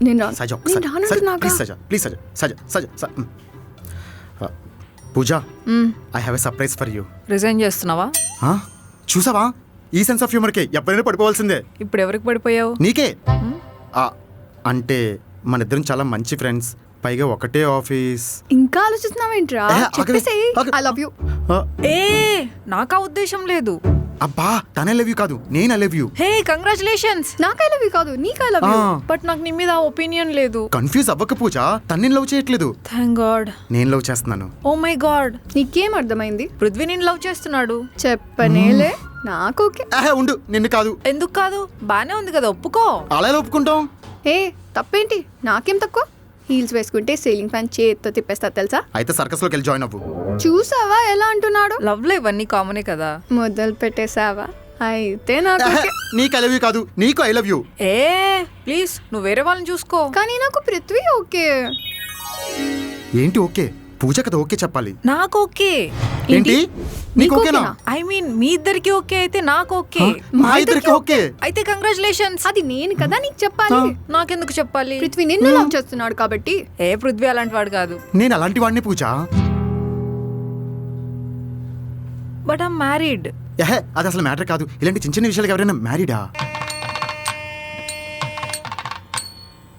నేను రాను. సజ నేను రానంటున్నాగా. Please Saja Pooja I have a surprise for you. Resign చేస్తున్నావా? చూసావా ఈ సెన్స్ ఆఫ్ హ్యూమర్కే ఎవరైనా పడిపోవాల్సిందే. ఇప్పుడు ఎవరికి పడిపోయావు? నీకే. అంటే మన ఇద్దరం చాలా మంచి ఫ్రెండ్స్, పైగా ఒకటే ఆఫీస్. ఇంకా ఆలోచిస్తున్నావేంట్రా? చెప్పేసేయ్ ఐ లవ్ యూ. ఏ నాకా ఉద్దేశం లేదు. అబ్బా తనే లవ్ యూ కాదు, నేను లవ్ యూ. Hey congratulations. నాకు ఐ లవ్ యూ కాదు, నీకు ఐ లవ్ యూ. బట్ నాకు నీ మీద ఒపీనియన్ లేదు. కన్ఫ్యూజ్ అవ్వక పూజ, తను లవ్ చేయట్లేదు, థ్యాంక్ గాడ్. నేను లవ్ చేస్తున్నాను. Oh my god. నీకేం అర్థమైంది? పృథ్వీ నేను లవ్ చేస్తున్నాడు. చెప్పనేలే. నాకు ఓకే. ఉండు, నిన్ను కాదు. ఎందుకు కాదు? బానే ఉంది కదా, ఒప్పుకో. అలా ఎలా ఒప్పుకుంటాం? ఏ తప్పేంటి? నాకేం తక్కువ? హీల్స్ వేసుకుంటే సీలింగ్ ఫ్యాన్ చేత్తో తిప్పేస్తా తెలుసా? అయితే సర్కస్ లోకి వెళ్ళి జాయిన్ అవ్వు. చూసావా ఎలా అంటున్నాడు? లవ్ లో ఇవన్నీ కామనే కదా. మొదలు పెట్టేసావా? అయితే నాకు ఓకే. నీకు ఐ లవ్ యూ కాదు, నీకు I love you. A please నువ్వు వేరే వాళ్ళని చూసుకో. కానీ నాకు పృథ్వీ ఓకే. ఏంటి ఓకే? పూజ కదా ఓకే చెప్పాలి. నాకు ఓకే. ఏంటి నీకు ఓకేనా? ఐ మీన్ మీ ఇద్దరికి ఓకే అయితే నాకు ఓకే. మా ఇద్దరికి ఓకే అయితే కంగ్రాచులేషన్స్. అది నేను కదా నీకు చెప్పాలి. నాకెందుకు చెప్పాలి? పృథ్వీ నిన్ను లవ్ చేస్తున్నాడు కాబట్టి. ఏ పృథ్వీ అలాంటి వాడు కాదు. నేను అలాంటి వాడిని పూజ. But I'm married. అది అసలు మ్యాటర్ కాదు. ఇలాంటి చిన్న చిన్న విషయాలకు ఎవరైనా మ్యారీడా?